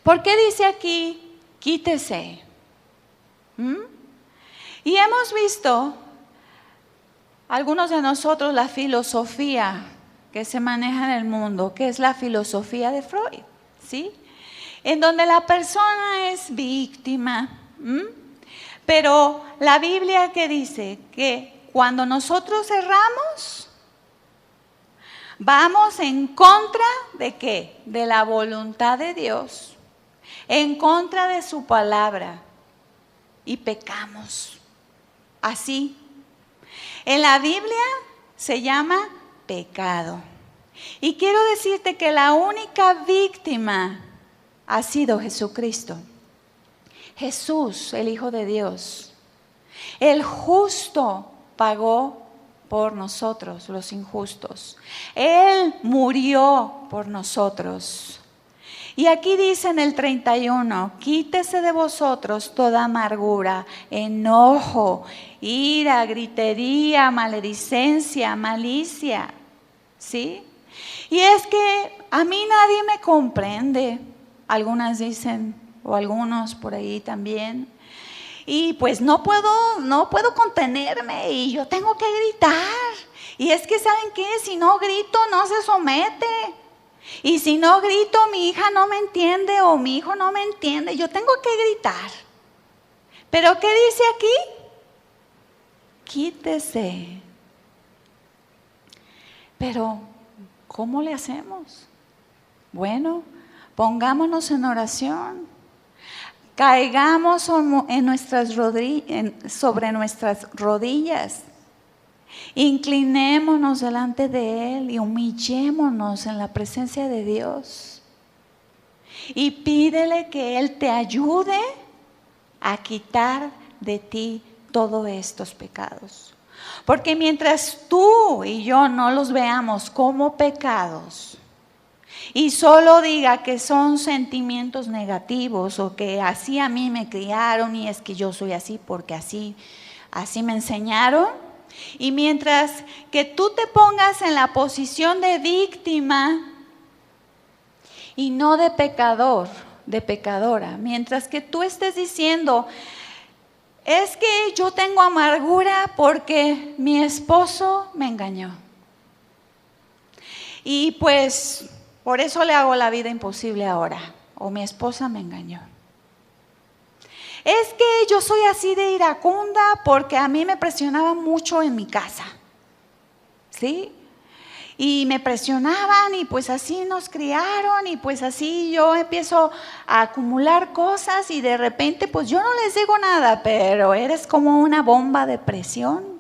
¿Por qué dice aquí, quítese? Y hemos visto, algunos de nosotros, la filosofía que se maneja en el mundo, que es la filosofía de Freud, ¿sí? En donde la persona es víctima. Pero la Biblia que dice que cuando nosotros erramos, vamos en contra de ¿qué? De la voluntad de Dios. En contra de su palabra y pecamos. Así. En la Biblia se llama pecado. Y quiero decirte que la única víctima ha sido Jesucristo. Jesús, el Hijo de Dios. El justo pagó por nosotros, los injustos. Él murió por nosotros. Y aquí dice en el 31, quítese de vosotros toda amargura, enojo, ira, gritería, maledicencia, malicia. ¿Sí? Y es que a mí nadie me comprende. Algunas dicen, o algunos por ahí también. Y pues no puedo contenerme y yo tengo que gritar. Y es que ¿saben qué? Si no grito no se somete. Y si no grito, mi hija no me entiende o mi hijo no me entiende. Yo tengo que gritar. ¿Pero qué dice aquí? Quítese. Pero, ¿cómo le hacemos? Bueno, pongámonos en oración. Caigamos sobre nuestras rodillas. Inclinémonos delante de Él y humillémonos en la presencia de Dios. Y pídele que Él te ayude a quitar de ti todos estos pecados. Porque mientras tú y yo no los veamos como pecados y solo diga que son sentimientos negativos o que así a mí me criaron y es que yo soy así porque así me enseñaron, y mientras que tú te pongas en la posición de víctima y no de pecador, de pecadora. Mientras que tú estés diciendo, es que yo tengo amargura porque mi esposo me engañó. Y pues por eso le hago la vida imposible ahora. O mi esposa me engañó. Es que yo soy así de iracunda porque a mí me presionaba mucho en mi casa. ¿Sí? Y me presionaban y pues así nos criaron y pues así yo empiezo a acumular cosas y de repente pues yo no les digo nada, pero eres como una bomba de presión,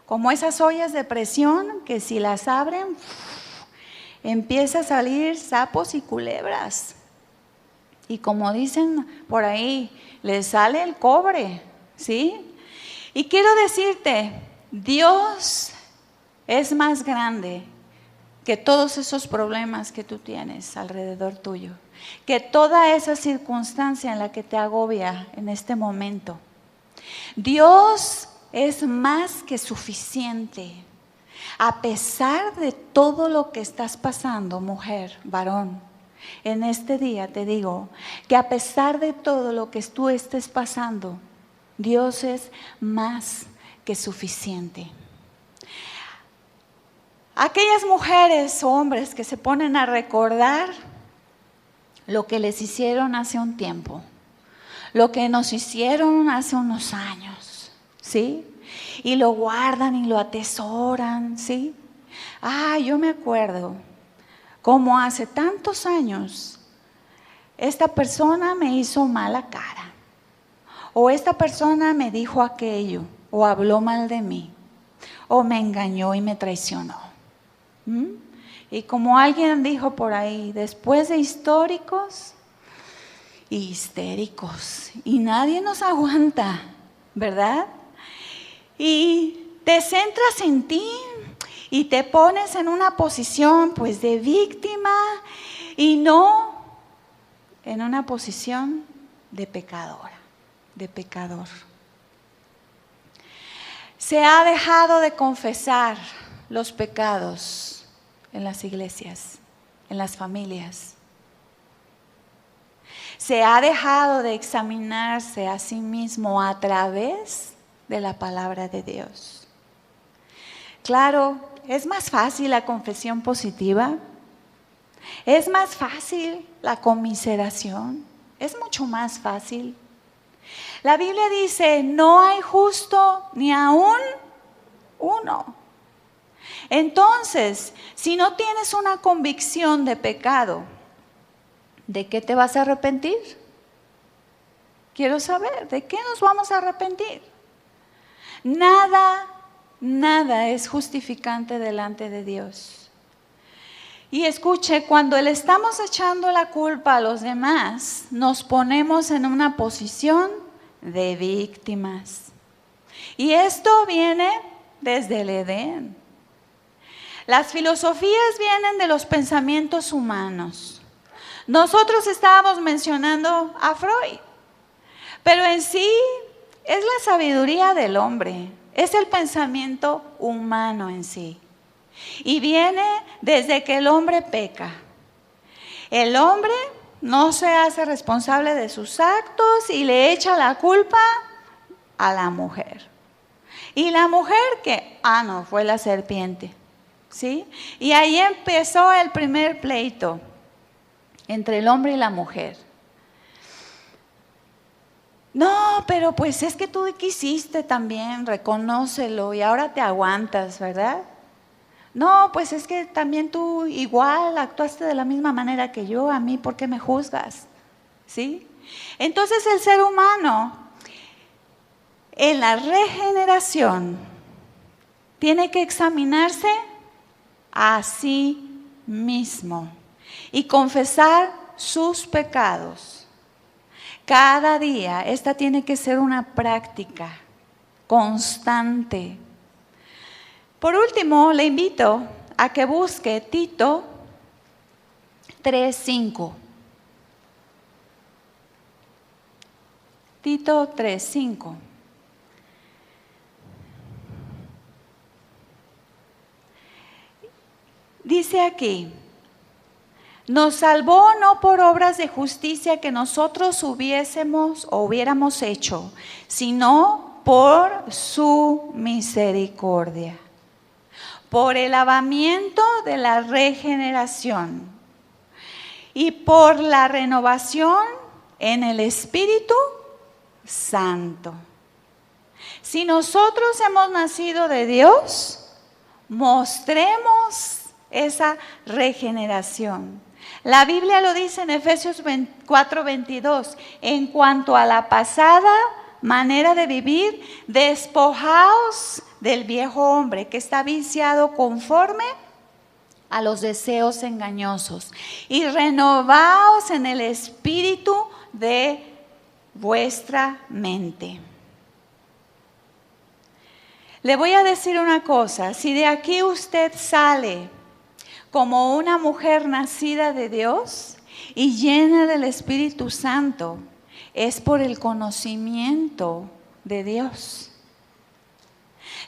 como esas ollas de presión que si las abren empieza a salir sapos y culebras. Y como dicen por ahí, les sale el cobre, ¿sí? Y quiero decirte, Dios es más grande que todos esos problemas que tú tienes alrededor tuyo, que toda esa circunstancia en la que te agobia en este momento. Dios es más que suficiente. A pesar de todo lo que estás pasando, mujer, varón, en este día te digo que a pesar de todo lo que tú estés pasando, Dios es más que suficiente. Aquellas mujeres o hombres que se ponen a recordar lo que les hicieron hace un tiempo, lo que nos hicieron hace unos años, ¿sí? Y lo guardan y lo atesoran, ¿sí? Yo me acuerdo como hace tantos años esta persona me hizo mala cara, o esta persona me dijo aquello, o habló mal de mí, o me engañó y me traicionó. Y como alguien dijo por ahí, después de históricos, histéricos, y nadie nos aguanta, ¿verdad? Y te centras en ti y te pones en una posición pues de víctima y no en una posición de pecadora, de pecador. Se ha dejado de confesar los pecados en las iglesias, en las familias. Se ha dejado de examinarse a sí mismo a través de la palabra de Dios. Claro, es más fácil la confesión positiva, es más fácil la conmiseración, es mucho más fácil. La Biblia dice, no hay justo ni aún uno. Entonces, si no tienes una convicción de pecado, ¿de qué te vas a arrepentir? Quiero saber, ¿de qué nos vamos a arrepentir? Nada es justificante delante de Dios. Y escuche, cuando le estamos echando la culpa a los demás, nos ponemos en una posición de víctimas. Y esto viene desde el Edén. Las filosofías vienen de los pensamientos humanos. Nosotros estábamos mencionando a Freud, pero en sí es la sabiduría del hombre, es el pensamiento humano en sí. Y viene desde que el hombre peca. El hombre no se hace responsable de sus actos y le echa la culpa a la mujer. Y la mujer que, no, fue la serpiente. ¿Sí? Y ahí empezó el primer pleito entre el hombre y la mujer. No, pero pues es que tú quisiste también, reconócelo y ahora te aguantas, ¿verdad? No, pues es que también tú igual actuaste de la misma manera que yo, a mí, ¿por qué me juzgas? ¿Sí? Entonces el ser humano en la regeneración tiene que examinarse a sí mismo y confesar sus pecados. Cada día, esta tiene que ser una práctica constante. Por último, le invito a que busque Tito 3:5. Tito 3:5. Dice aquí, Nos salvó no por obras de justicia que nosotros hubiéramos hecho, sino por su misericordia, por el lavamiento de la regeneración y por la renovación en el Espíritu Santo. Si nosotros hemos nacido de Dios, mostremos esa regeneración. La Biblia lo dice en Efesios 4:22, en cuanto a la pasada manera de vivir, despojaos del viejo hombre que está viciado conforme a los deseos engañosos y renovaos en el espíritu de vuestra mente. Le voy a decir una cosa, si de aquí usted sale como una mujer nacida de Dios y llena del Espíritu Santo, es por el conocimiento de Dios,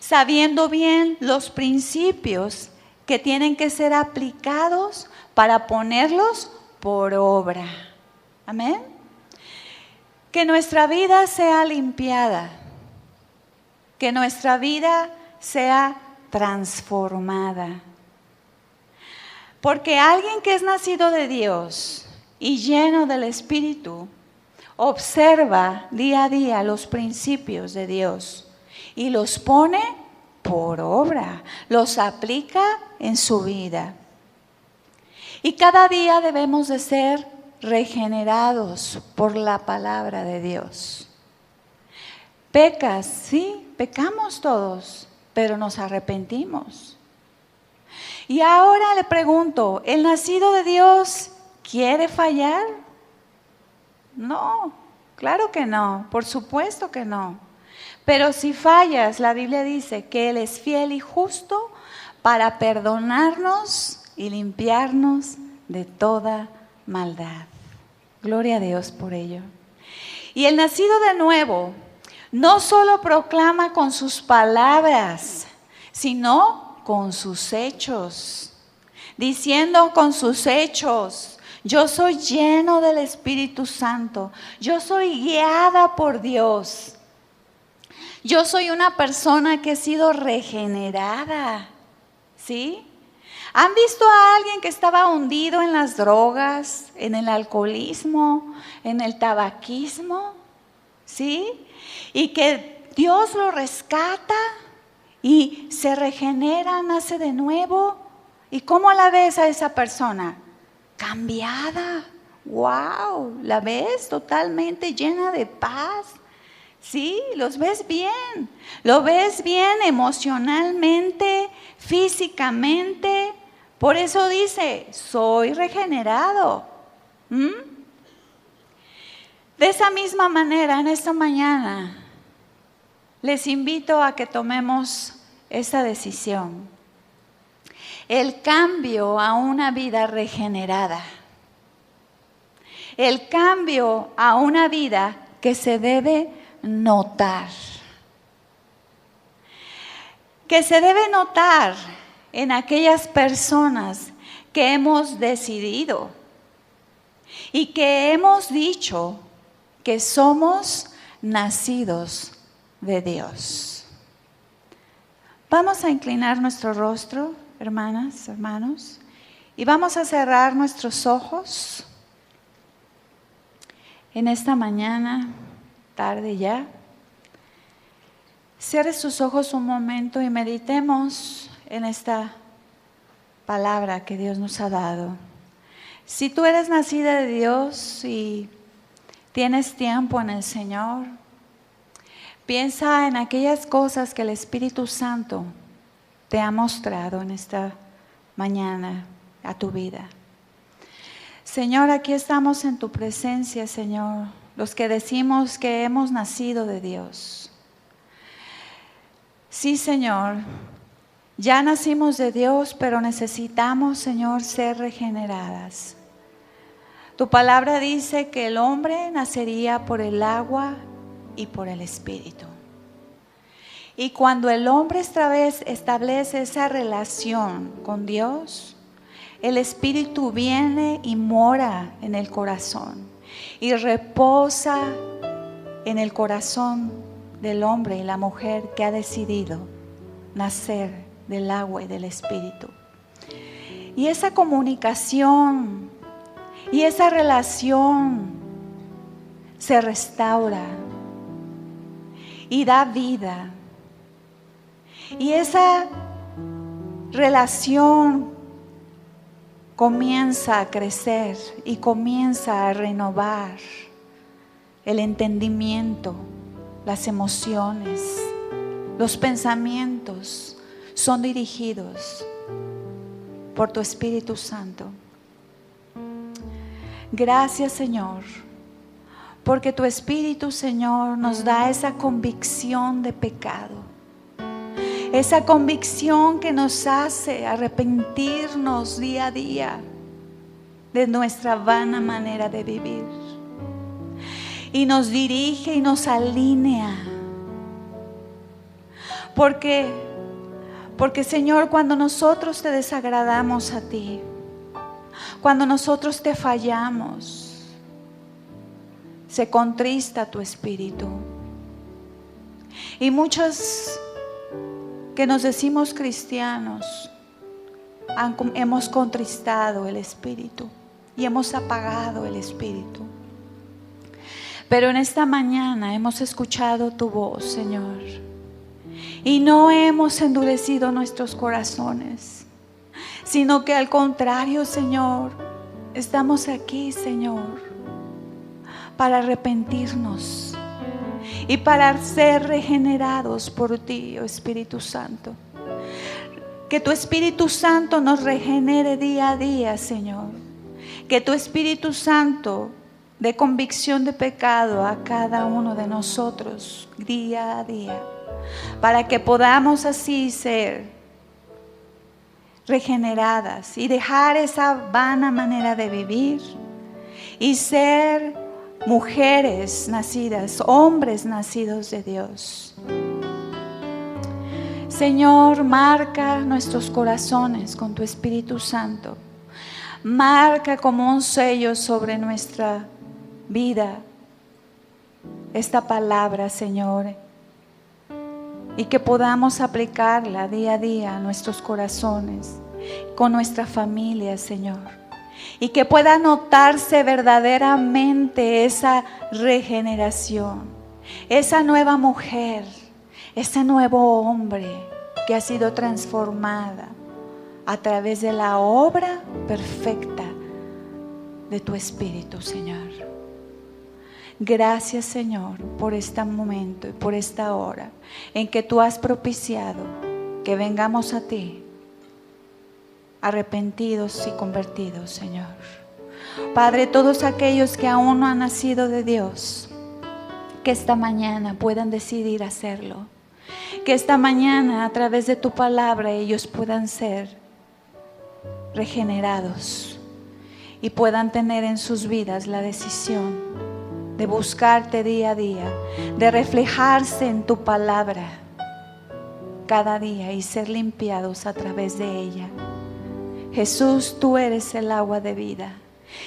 sabiendo bien los principios que tienen que ser aplicados para ponerlos por obra. Amén. Que nuestra vida sea limpiada, que nuestra vida sea transformada. Porque alguien que es nacido de Dios y lleno del Espíritu, observa día a día los principios de Dios y los pone por obra, los aplica en su vida. Y cada día debemos de ser regenerados por la palabra de Dios. Pecas, sí, pecamos todos, pero nos arrepentimos. Y ahora le pregunto, ¿el nacido de Dios quiere fallar? No, claro que no, por supuesto que no. Pero si fallas, la Biblia dice que Él es fiel y justo para perdonarnos y limpiarnos de toda maldad. Gloria a Dios por ello. Y el nacido de nuevo no solo proclama con sus palabras, sino con sus hechos, diciendo con sus hechos: yo soy lleno del Espíritu Santo, yo soy guiada por Dios, yo soy una persona que he sido regenerada, ¿sí? ¿Han visto a alguien que estaba hundido en las drogas, en el alcoholismo, en el tabaquismo? ¿Sí? Y que Dios lo rescata y se regenera, nace de nuevo. ¿Y cómo la ves a esa persona? Cambiada. ¡Wow! ¿La ves totalmente llena de paz? Sí, los ves bien. Lo ves bien emocionalmente, físicamente. Por eso dice, soy regenerado. De esa misma manera, en esta mañana, les invito a que tomemos esta decisión. El cambio a una vida regenerada. El cambio a una vida que se debe notar. Que se debe notar en aquellas personas que hemos decidido y que hemos dicho que somos nacidos de Dios. Vamos a inclinar nuestro rostro, hermanas, hermanos, y vamos a cerrar nuestros ojos en esta mañana, tarde ya. Cierre sus ojos un momento y meditemos en esta palabra que Dios nos ha dado. Si tú eres nacida de Dios y tienes tiempo en el Señor, piensa en aquellas cosas que el Espíritu Santo te ha mostrado en esta mañana a tu vida. Señor, aquí estamos en tu presencia, Señor, los que decimos que hemos nacido de Dios. Sí, Señor, ya nacimos de Dios, pero necesitamos, Señor, ser regeneradas. Tu palabra dice que el hombre nacería por el agua y por el Espíritu. Y cuando el hombre esta vez establece esa relación con Dios, el Espíritu viene y mora en el corazón y reposa en el corazón del hombre y la mujer que ha decidido nacer del agua y del Espíritu. Y esa comunicación y esa relación se restaura y da vida. Y esa relación comienza a crecer y comienza a renovar el entendimiento, las emociones, los pensamientos son dirigidos por tu Espíritu Santo. Gracias, Señor, porque tu Espíritu, Señor, nos da esa convicción de pecado. Esa convicción que nos hace arrepentirnos día a día de nuestra vana manera de vivir. Y nos dirige y nos alinea. Porque Señor, cuando nosotros te desagradamos a ti, cuando nosotros te fallamos, se contrista tu espíritu. Y muchos que nos decimos cristianos hemos contristado el espíritu y hemos apagado el espíritu. Pero en esta mañana hemos escuchado tu voz, Señor, y no hemos endurecido nuestros corazones, sino que al contrario, Señor, estamos aquí, Señor, para arrepentirnos y para ser regenerados por ti, oh Espíritu Santo. Que tu Espíritu Santo nos regenere día a día, Señor. Que tu Espíritu Santo dé convicción de pecado a cada uno de nosotros día a día, para que podamos así ser regeneradas y dejar esa vana manera de vivir y ser mujeres nacidas, hombres nacidos de Dios. Señor, marca nuestros corazones con tu Espíritu Santo. Marca como un sello sobre nuestra vida esta palabra, Señor, y que podamos aplicarla día a día a nuestros corazones, con nuestra familia, Señor, y que pueda notarse verdaderamente esa regeneración, esa nueva mujer, ese nuevo hombre que ha sido transformada a través de la obra perfecta de tu Espíritu, Señor. Gracias, Señor, por este momento y por esta hora en que tú has propiciado que vengamos a ti arrepentidos y convertidos, Señor. Padre, todos aquellos que aún no han nacido de Dios, que esta mañana puedan decidir hacerlo. Que esta mañana a través de tu palabra ellos puedan ser regenerados y puedan tener en sus vidas la decisión de buscarte día a día, de reflejarse en tu palabra cada día y ser limpiados a través de ella. Jesús, tú eres el agua de vida.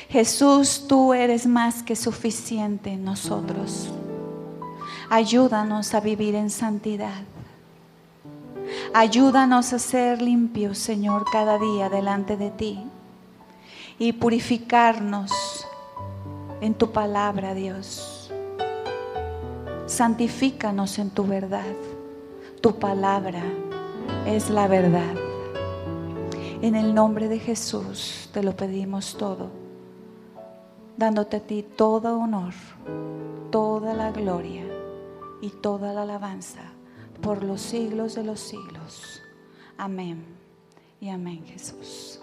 Jesús, tú eres más que suficiente en nosotros. Ayúdanos a vivir en santidad. Ayúdanos a ser limpios, Señor, cada día delante de ti y purificarnos en tu palabra, Dios. Santifícanos en tu verdad. Tu palabra es la verdad. En el nombre de Jesús te lo pedimos todo, dándote a ti todo honor, toda la gloria y toda la alabanza por los siglos de los siglos. Amén y amén, Jesús.